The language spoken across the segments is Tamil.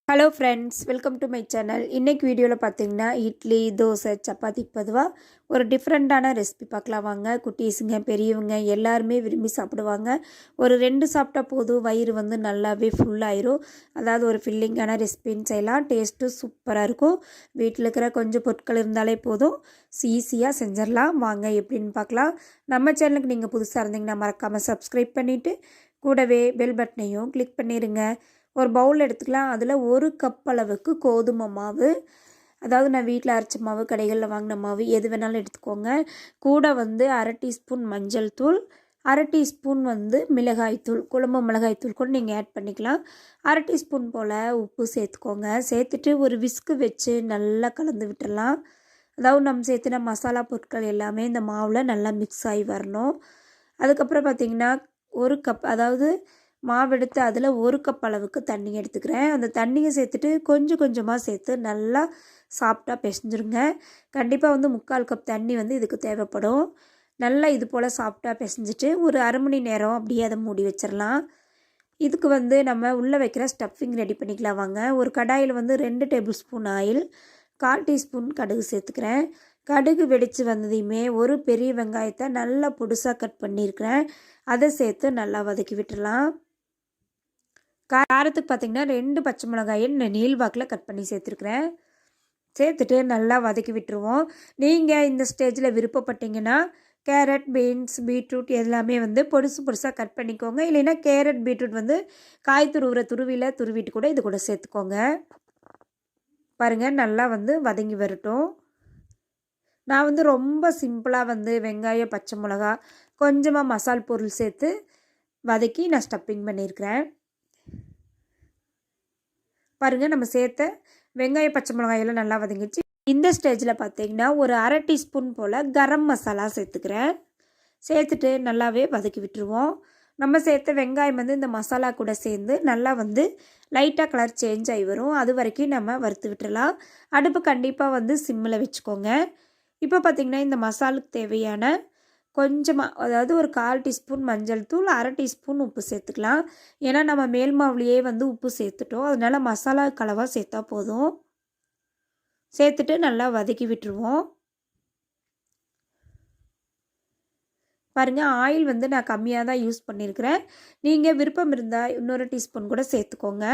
Hello friends, welcome to my channel. இன்றைக்கி வீடியோவில் பார்த்தீங்கன்னா இட்லி, தோசை, சப்பாத்திக்கு பொதுவாக ஒரு டிஃப்ரெண்ட்டான ரெசிபி பார்க்கலாம் வாங்க. குட்டீஸுங்க, பெரியவங்க எல்லாருமே விரும்பி சாப்பிடுவாங்க. ஒரு 2 சாப்பிட்டா போதும், வயிறு வந்து நல்லாவே ஃபுல்லாயிரும். அதாவது ஒரு ஃபில்லிங்கான ரெசிபின்னு செய்யலாம். டேஸ்ட்டும் சூப்பராக இருக்கும். வீட்டில் இருக்கிற கொஞ்சம் பொருட்கள் இருந்தாலே போதும், ஈஸியாக செஞ்சிடலாம். வாங்க எப்படின்னு பார்க்கலாம். நம்ம சேனலுக்கு நீங்கள் புதுசாக இருந்தீங்கன்னா மறக்காமல் சப்ஸ்கிரைப் பண்ணிவிட்டு கூடவே பெல் பட்டனையும் கிளிக் பண்ணிடுங்க. ஒரு பவுல் எடுத்துக்கலாம். அதில் 1 கப் அளவுக்கு கோதுமை மாவு, அதாவது நான் வீட்டில் அரைச்ச மாவு, கடைகளில் வாங்கின மாவு எது வேணாலும் எடுத்துக்கோங்க. கூட வந்து 1/2 டீஸ்பூன் மஞ்சள் தூள், 1/2 டீஸ்பூன் வந்து மிளகாய்த்தூள், குழம்பு மிளகாய்த்தூள் கூட நீங்கள் ஆட் பண்ணிக்கலாம். 1/2 டீஸ்பூன் போல் உப்பு சேர்த்துக்கோங்க. சேர்த்துட்டு ஒரு விஸ்கு வச்சு நல்லா கலந்து விட்டுடலாம். அதாவது நம்ம சேர்த்துன மசாலா பொருட்கள் எல்லாமே இந்த மாவில் நல்லா மிக்ஸ் ஆகி வரணும். அதுக்கப்புறம் பார்த்திங்கன்னா 1 கப், அதாவது மாவெடுத்து அதில் 1 கப் அளவுக்கு தண்ணி எடுத்துக்கிறேன். அந்த தண்ணியை சேர்த்துட்டு கொஞ்சம் கொஞ்சமாக சேர்த்து நல்லா சாஃப்டாக பிசைஞ்சிருங்க. கண்டிப்பாக வந்து 3/4 கப் தண்ணி வந்து இதுக்கு தேவைப்படும். நல்லா இது போல் சாஃப்டாக பிசைஞ்சிட்டு ஒரு அரை மணி நேரம் அப்படியே அதை மூடி வச்சிடலாம். இதுக்கு வந்து நம்ம உள்ளே வைக்கிற ஸ்டஃபிங் ரெடி பண்ணிக்கலாம் வாங்க. ஒரு கடாயில் வந்து 2 டேபிள் ஸ்பூன் ஆயில், 1/4 டீஸ்பூன் கடுகு சேர்த்துக்கிறேன். கடுகு வெடித்து வந்ததையுமே ஒரு பெரிய வெங்காயத்தை நல்லா பொடுசாக கட் பண்ணியிருக்கிறேன், அதை சேர்த்து நல்லா வதக்கி விட்டுடலாம். காரத்துக்கு பார்த்திங்கன்னா 2 பச்சை மிளகாயை நீள்வாக்கில் கட் பண்ணி சேர்த்துருக்குறேன். சேர்த்துட்டு நல்லா வதக்கி விட்டுருவோம். நீங்கள் இந்த ஸ்டேஜில் விருப்பப்பட்டீங்கன்னா கேரட், பீன்ஸ், பீட்ரூட் எல்லாமே வந்து பொடுசாக கட் பண்ணிக்கோங்க. இல்லைன்னா கேரட், பீட்ரூட் வந்து காய் துருவிட்டு கூட இது கூட சேர்த்துக்கோங்க. பாருங்கள், நல்லா வந்து வதங்கி வரட்டும். நான் வந்து ரொம்ப சிம்பிளாக வந்து வெங்காயம், பச்சை மிளகா, கொஞ்சமாக மசால் பொருள் சேர்த்து வதக்கி நான் ஸ்டஃப்பிங் பண்ணியிருக்கிறேன். பாருங்கள், நம்ம சேர்த்த வெங்காயம், பச்சை மிளகாயெல்லாம் நல்லா வதங்கிச்சு. இந்த ஸ்டேஜில் பார்த்தீங்கன்னா ஒரு 1/2 டீஸ்பூன் போல் கரம் மசாலா சேர்த்துக்கிறேன். சேர்த்துட்டு நல்லாவே வதக்கி விட்டுருவோம். நம்ம சேர்த்த வெங்காயம் வந்து இந்த மசாலா கூட சேர்ந்து நல்லா வந்து லைட்டாக கலர் சேஞ்ச் ஆகி வரும். அது வரைக்கும் நம்ம வறுத்து விட்டுடலாம். அடுப்பு கண்டிப்பாக வந்து சிம்மில் வச்சுக்கோங்க. இப்போ பார்த்திங்கன்னா இந்த மசாலுக்கு தேவையான கொஞ்சமாக, அதாவது ஒரு 1/4 டீஸ்பூன் மஞ்சள் தூள், 1/2 டீஸ்பூன் உப்பு சேர்த்துக்கலாம். ஏன்னா நம்ம மேல் மாவுலேயே வந்து உப்பு சேர்த்துட்டோம், அதனால் மசாலா கலவாக சேர்த்தா போதும். சேர்த்துட்டு நல்லா வதக்கி விட்டுருவோம். பாருங்கள், ஆயில் வந்து நான் கம்மியாக தான் யூஸ் பண்ணியிருக்கிறேன். நீங்கள் விருப்பம் இருந்தால் இன்னொரு டீஸ்பூன் கூட சேர்த்துக்கோங்க.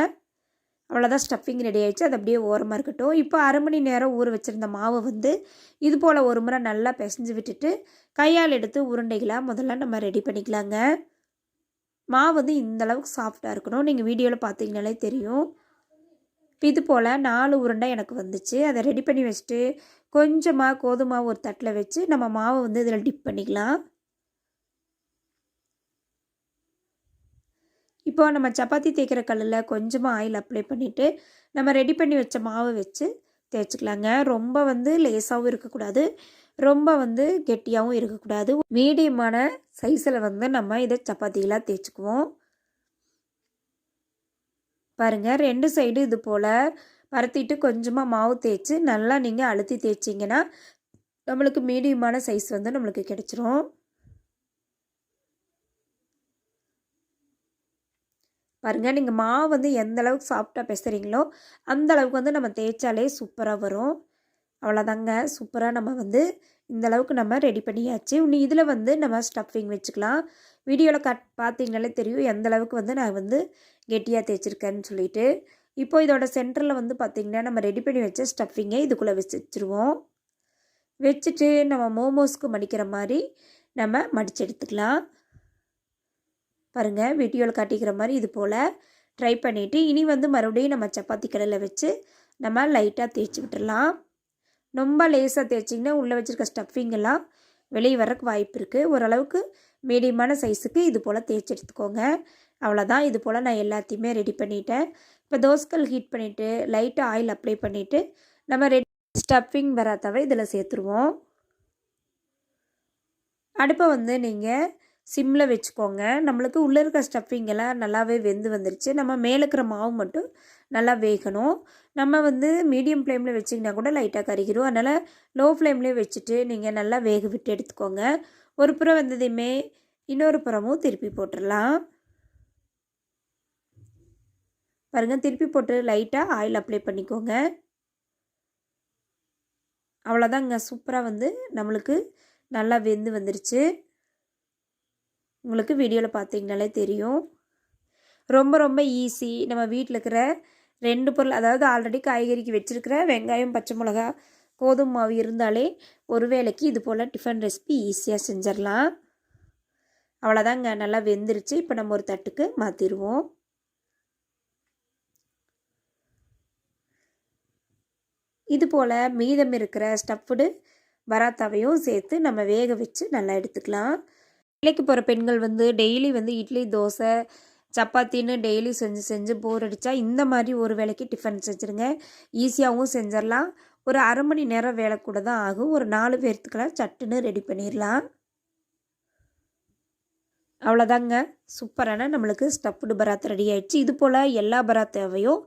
அவ்வளோதான், ஸ்டஃபிங் ரெடி ஆகிடுச்சு. அது அப்படியே ஓரமாக இருக்கட்டும். இப்போ அரை மணி நேரம் ஊற வச்சுருந்த மாவை வந்து இது போல் ஒரு முறை நல்லா பிசைஞ்சு விட்டுட்டு கையால் எடுத்து உருண்டைகளாக முதல்ல நம்ம ரெடி பண்ணிக்கலாங்க. மாவு வந்து இந்தளவுக்கு சாஃப்டாக இருக்கணும். நீங்கள் வீடியோவில் பார்த்தீங்கனாலே தெரியும். இது போல் 4 உருண்டை எனக்கு வந்துச்சு. அதை ரெடி பண்ணி வச்சுட்டு கொஞ்சமாக கோதுமை மாவு ஒரு தட்டில் வச்சு நம்ம மாவை வந்து இதில் டிப் பண்ணிக்கலாம். இப்போ நம்ம சப்பாத்தி தேய்க்கிற கல்லில் கொஞ்சமாக ஆயில் அப்ளை பண்ணிவிட்டு நம்ம ரெடி பண்ணி வச்ச மாவை வச்சு தேய்ச்சிக்கலாங்க. ரொம்ப வந்து லேசாகவும் இருக்கக்கூடாது, ரொம்ப வந்து கெட்டியாகவும் இருக்கக்கூடாது. மீடியமான சைஸில் வந்து நம்ம இதை சப்பாத்திகளாக தேய்ச்சிக்குவோம். பாருங்கள், 2 சைடு இது போல் பரத்திட்டு கொஞ்சமாக மாவு தேய்ச்சி நல்லா நீங்கள் அழுத்தி தேய்ச்சிங்கன்னா நம்மளுக்கு மீடியமான சைஸ் வந்து நம்மளுக்கு கிடச்சிரும். பாருங்கள், நீங்கள் மாவு வந்து எந்த அளவுக்கு சாஃப்டாக பிசைறீங்களோ அந்த அளவுக்கு வந்து நம்ம தேய்ச்சாலே சூப்பராக வரும். அவ்வளோதாங்க, சூப்பராக நம்ம வந்து இந்த அளவுக்கு நம்ம ரெடி பண்ணியாச்சு. இன்னும் இதில் வந்து நம்ம ஸ்டஃபிங் வச்சுக்கலாம். வீடியோவில் பார்த்தீங்கனாலே தெரியும் எந்த அளவுக்கு வந்து நான் வந்து கெட்டியாக தேய்ச்சிருக்கேன்னு சொல்லிட்டு. இப்போ இதோட சென்டரில் வந்து பார்த்திங்கன்னா நம்ம ரெடி பண்ணி வச்ச ஸ்டஃபிங்கை இதுக்குள்ளே வச்சுருவோம். வச்சுட்டு நம்ம மோமோஸ்க்கு மடிக்கிற மாதிரி நம்ம மடித்து எடுத்துக்கலாம். பாருங்கள், வீடியோவில் காட்டிக்கிற மாதிரி இது போல் ட்ரை பண்ணிவிட்டு இனி வந்து மறுபடியும் நம்ம சப்பாத்தி கல்லில் வச்சு நம்ம லைட்டாக தேய்ச்சி விட்டுடலாம். ரொம்ப லேசாக தேய்ச்சிங்கன்னா உள்ளே வச்சுருக்க ஸ்டஃபிங் எல்லாம் வெளியே வரக்கு வாய்ப்பு இருக்குது. ஓரளவுக்கு மீடியமான சைஸுக்கு இது போல் தேய்ச்சி எடுத்துக்கோங்க. அவ்வளோதான், இது போல் நான் எல்லாத்தையுமே ரெடி பண்ணிட்டேன். இப்போ தோசைக்கல் ஹீட் பண்ணிவிட்டு லைட்டாக ஆயில் அப்ளை பண்ணிவிட்டு நம்ம ரெடி ஸ்டஃபிங் வராதவை இதில் சேர்த்துருவோம். அடுப்பை வந்து நீங்கள் சிம்மில் வச்சுக்கோங்க. நம்மளுக்கு உள்ளே இருக்க ஸ்டஃபிங்கெல்லாம் நல்லாவே வெந்து வந்துருச்சு. நம்ம மேலே இருக்கிற மாவு மட்டும் நல்லா வேகணும். நம்ம வந்து மீடியம் ஃப்ளேமில் வச்சிங்கன்னா கூட லைட்டாக கருகிரும். அதனால் லோ ஃப்ளேம்லேயே வச்சுட்டு நீங்கள் நல்லா வேக விட்டு எடுத்துக்கோங்க. ஒரு புறம் வந்ததையுமே இன்னொரு புறமும் திருப்பி போட்டுடலாம். பாருங்கள், திருப்பி போட்டு லைட்டாக ஆயில் அப்ளை பண்ணிக்கோங்க. அவ்வளோதாங்க, சூப்பராக வந்து நம்மளுக்கு நல்லா வெந்து வந்துருச்சு. உங்களுக்கு வீடியோவில் பார்த்தீங்கனாலே தெரியும். ரொம்ப ரொம்ப ஈஸி. நம்ம வீட்டில் இருக்கிற 2 பொருள், அதாவது ஆல்ரெடி காய்கறிக்கு வச்சுருக்கிற வெங்காயம், பச்சை மிளகா, கோதுமை மாவு இருந்தாலே ஒரு வேளைக்கு இது போல் டிஃபன் ரெசிபி ஈஸியாக செஞ்சிடலாம். அவ்வளோதாங்க, நல்லா வெந்துருச்சு. இப்போ நம்ம ஒரு தட்டுக்கு மாற்றிடுவோம். இது போல் மீதம் இருக்கிற ஸ்டஃப்டு பராத்தாவையும் சேர்த்து நம்ம வேக வச்சு நல்லா எடுத்துக்கலாம். வேலைக்கு போகிற பெண்கள் வந்து டெய்லி வந்து இட்லி, தோசை, சப்பாத்தின்னு டெய்லி செஞ்சு போர் அடித்தா இந்த மாதிரி ஒரு வேளைக்கு டிஃபன் செஞ்சுருங்க. ஈஸியாகவும் செஞ்சிடலாம். ஒரு அரை மணி நேரம் வேலை கூட தான் ஆகும். ஒரு 4 பேர்த்துக்கெல்லாம் சட்டுன்னு ரெடி பண்ணிடலாம். அவ்வளோதாங்க, சூப்பரான நம்மளுக்கு ஸ்டஃப்டு பராத்தா ரெடி ஆகிடுச்சு. இது போல் எல்லா பராத்தாவையும்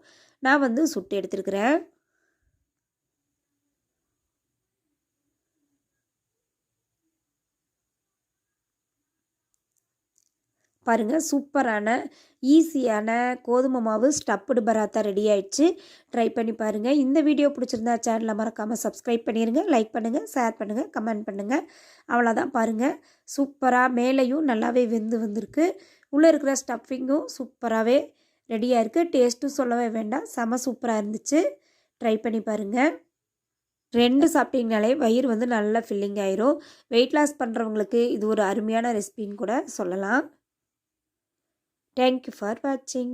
நான் வந்து சுட்டு எடுத்துருக்கிறேன். பாருங்கள், சூப்பரான ஈஸியான கோதுமை மாவு ஸ்டஃப்டு பராத்தா ரெடி ஆயிடுச்சு. ட்ரை பண்ணி பாருங்கள். இந்த வீடியோ பிடிச்சிருந்தா சேனலை மறக்காமல் சப்ஸ்கிரைப் பண்ணிடுங்க. லைக் பண்ணுங்கள், ஷேர் பண்ணுங்கள், கமெண்ட் பண்ணுங்கள். அவ்வளோதான், பாருங்கள், சூப்பராக மேலேயும் நல்லாவே வெந்து வந்திருக்கு. உள்ளே இருக்கிற ஸ்டஃபிங்கும் சூப்பராகவே ரெடியாக இருக்குது. டேஸ்ட்டும் சொல்லவே வேண்டாம், செம சூப்பராக இருந்துச்சு. ட்ரை பண்ணி பாருங்கள். 2 சாப்பிட்டீங்கனாலே வயிறு வந்து நல்லா ஃபில்லிங் ஆயிரும். வெயிட் லாஸ் பண்ணுறவங்களுக்கு இது ஒரு அருமையான ரெசிபின்னு கூட சொல்லலாம். Thank you for watching.